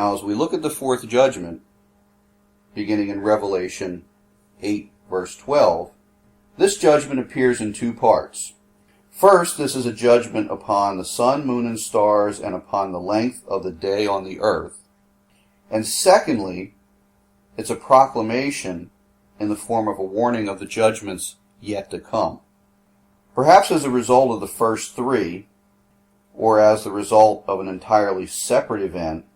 Now, as we look at the fourth judgment, beginning in Revelation 8, verse 12, this judgment appears in two parts. First, this is a judgment upon the sun, moon, and stars, and upon the length of the day on the earth. And secondly, it's a proclamation in the form of a warning of the judgments yet to come. Perhaps as a result of the first three, or as the result of an entirely separate event,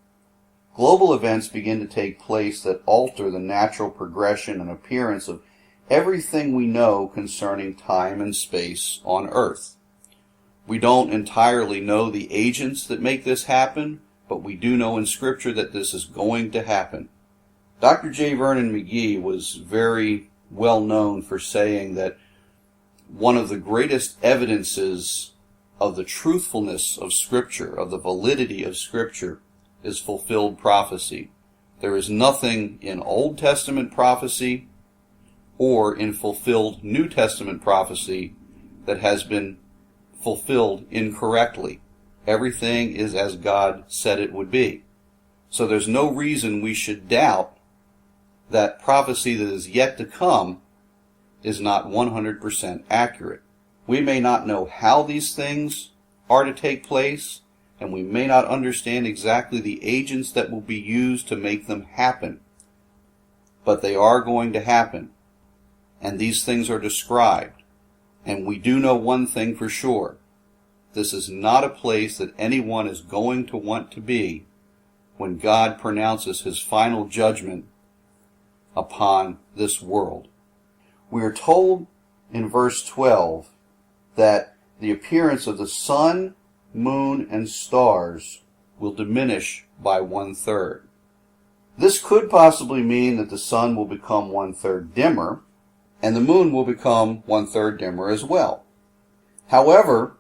global events begin to take place that alter the natural progression and appearance of everything we know concerning time and space on Earth. We don't entirely know the agents that make this happen, but we do know in Scripture that this is going to happen. Dr. J. Vernon McGee was very well known for saying that one of the greatest evidences of the truthfulness of Scripture, of the validity of Scripture, is fulfilled prophecy. There is nothing in Old Testament prophecy or in fulfilled New Testament prophecy that has been fulfilled incorrectly. Everything is as God said it would be. So there's no reason we should doubt that prophecy that is yet to come is not 100% accurate. We may not know how these things are to take place, and we may not understand exactly the agents that will be used to make them happen. But they are going to happen, and these things are described. And we do know one thing for sure. This is not a place that anyone is going to want to be when God pronounces his final judgment upon this world. We are told in verse 12 that the appearance of the sun, moon, and stars will diminish by 1/3. This could possibly mean that the sun will become 1/3 dimmer, and the moon will become 1/3 dimmer as well. However,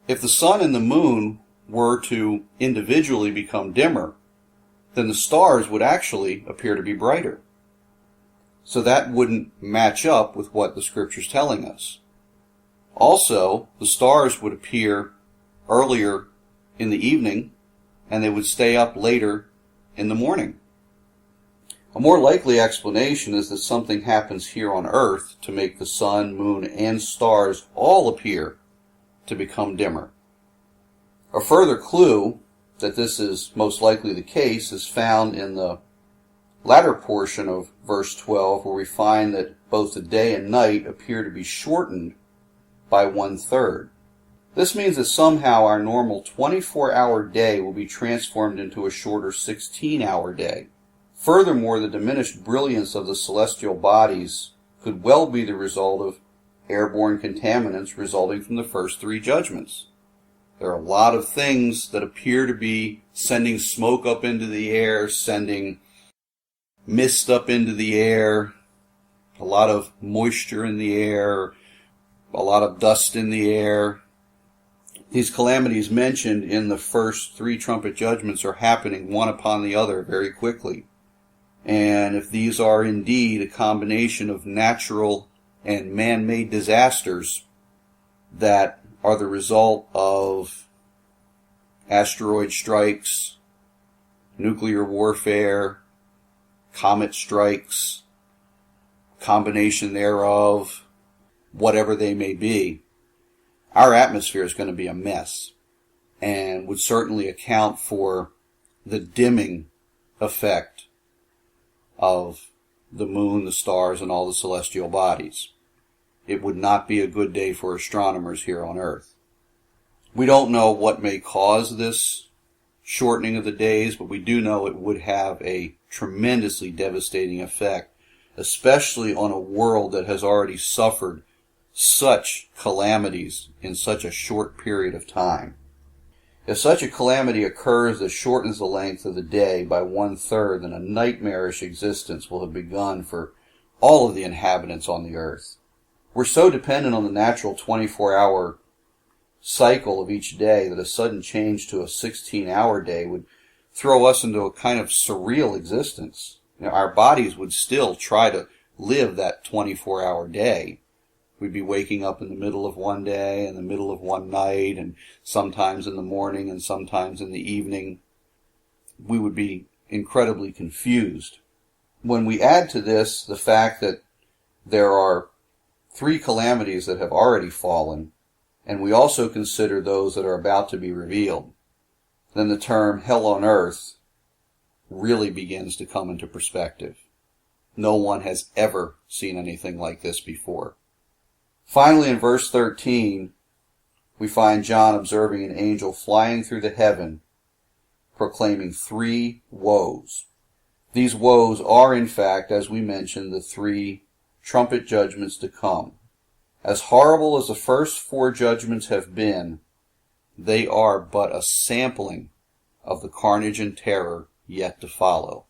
if the sun and the moon were to individually become dimmer, then the stars would actually appear to be brighter. So that wouldn't match up with what the Scripture's telling us. Also, the stars would appear earlier in the evening, and they would stay up later in the morning. A more likely explanation is that something happens here on Earth to make the sun, moon, and stars all appear to become dimmer. A further clue that this is most likely the case is found in the latter portion of verse 12, where we find that both the day and night appear to be shortened by 1/3. This means that somehow our normal 24-hour day will be transformed into a shorter 16-hour day. Furthermore, the diminished brilliance of the celestial bodies could well be the result of airborne contaminants resulting from the first three judgments. There are a lot of things that appear to be sending smoke up into the air, sending mist up into the air, a lot of moisture in the air, a lot of dust in the air. These calamities mentioned in the first three trumpet judgments are happening one upon the other very quickly. And if these are indeed a combination of natural and man-made disasters that are the result of asteroid strikes, nuclear warfare, comet strikes, combination thereof, whatever they may be, our atmosphere is going to be a mess and would certainly account for the dimming effect of the moon, the stars, and all the celestial bodies. It would not be a good day for astronomers here on Earth. We don't know what may cause this shortening of the days, but we do know it would have a tremendously devastating effect, especially on a world that has already suffered such calamities in such a short period of time. If such a calamity occurs that shortens the length of the day by 1/3, then a nightmarish existence will have begun for all of the inhabitants on the earth. We're so dependent on the natural 24-hour cycle of each day that a sudden change to a 16-hour day would throw us into a kind of surreal existence. Our bodies would still try to live that 24-hour day. We'd be waking up in the middle of one day, in the middle of one night, and sometimes in the morning and sometimes in the evening. we would be incredibly confused. When we add to this the fact that there are 3 calamities that have already fallen, and we also consider those that are about to be revealed, then the term hell on earth really begins to come into perspective. No one has ever seen anything like this before. Finally, in verse 13, we find John observing an angel flying through the heaven, proclaiming 3 woes. These woes are, in fact, as we mentioned, the 3 trumpet judgments to come. As horrible as the first 4 judgments have been, they are but a sampling of the carnage and terror yet to follow.